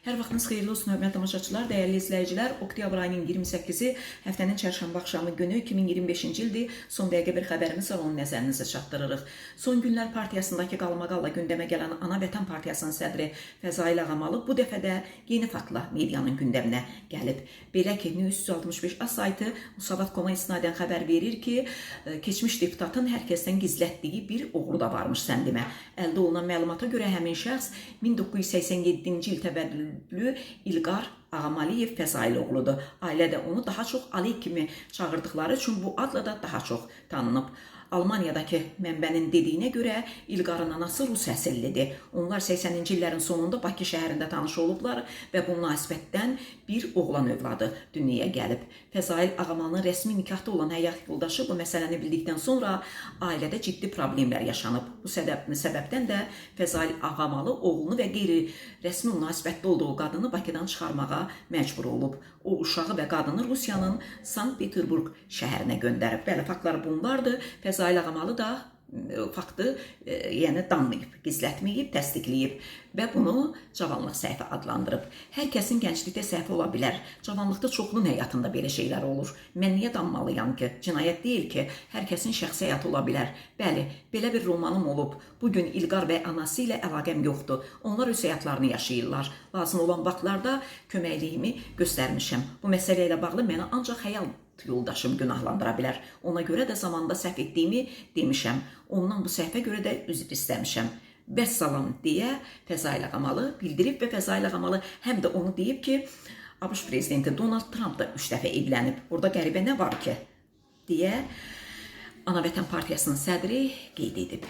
Hər vaxtınız xeyirli olsun, hörmətli tamaşaçılar, dəyərli izləyicilər. Oktyabr ayının 28-i həftənin çərşənbə axşamı günü 2025-ci ildir. Son dəqiqə bir xəbərimiz var, onu nəzərinizə çatdırırıq. Son günlər partiyasındakı qalmaqalla gündəmə gələn Ana Vətən Partiyasının sədri Fəzail Ağamalı bu dəfə də yeni faktla medianın gündəminə gəlib. Belə ki, News 365 A saytı Musavat.com-a isnadən xəbər verir ki, keçmiş deputatın hər kəsdən gizlətdiyi bir oğlu da varmış səndimə. Əldə olunan məlumata görə həmin şəxs 1987-ci il təvəllüdlü İlqar Ağamaliyev Fəzail oğludur. Ailə də onu daha çox Ali kimi çağırdıqları üçün bu adla da daha çox tanınıb. Almaniyadakı mənbənin dediyinə görə İlqarın anası Rus əsillidir. Onlar 80-ci illərin sonunda Bakı şəhərində tanış olublar və bu münasibətdən bir oğlan övladı dünyaya gəlib. Fəzail Ağamalının rəsmi nikahda olan həyat yoldaşı bu məsələni bildikdən sonra ailədə ciddi problemlər yaşanıb. Bu səbəbdən də Fəzail Ağamalı oğlunu və qeyri-rəsmi münasibətdə olduğu qadını Bakıdan çıxarmağa məcbur olub. O uşağı və qadını Rusiyanın Sankt-Peterburg şəhərinə göndərib. Bəli, faktlar bunlardır. Fəzail Ağamalı da faktı danmayıb, gizlətməyib, təsdiqləyib və bunu cavanlıq səhvi adlandırıb. Hər kəsin gənclikdə səhvi ola bilər. Cavanlıqda çoxunun həyatında belə şeylər olur. Mən niyə danmalıyam ki? Cinayət deyil ki, hər kəsin şəxsi həyatı ola bilər. Bəli, belə bir romanım olub. Bugün İlqar və anası ilə əlaqəm yoxdur. Onlar öz həyatlarını yaşayırlar. Lazım olan vaxtlarda köməkliyimi göstərmişəm. Bu məsələ ilə bağlı mənə ancaq həyat yoldaşım günahlandıra bilər. Ona görə də zamanda səhv etdiyimi demişəm. Ondan bu səhvə görə də üzr istəmişəm. Vəssalam deyə Fəzail Ağamalı bildirib və Fəzail Ağamalı həm də onu deyib ki, ABŞ prezidenti Donald Trump da 3 dəfə evlənib. Orada qəribə nə var ki? Deyə Ana Vətən Partiyasının sədri qeyd edib.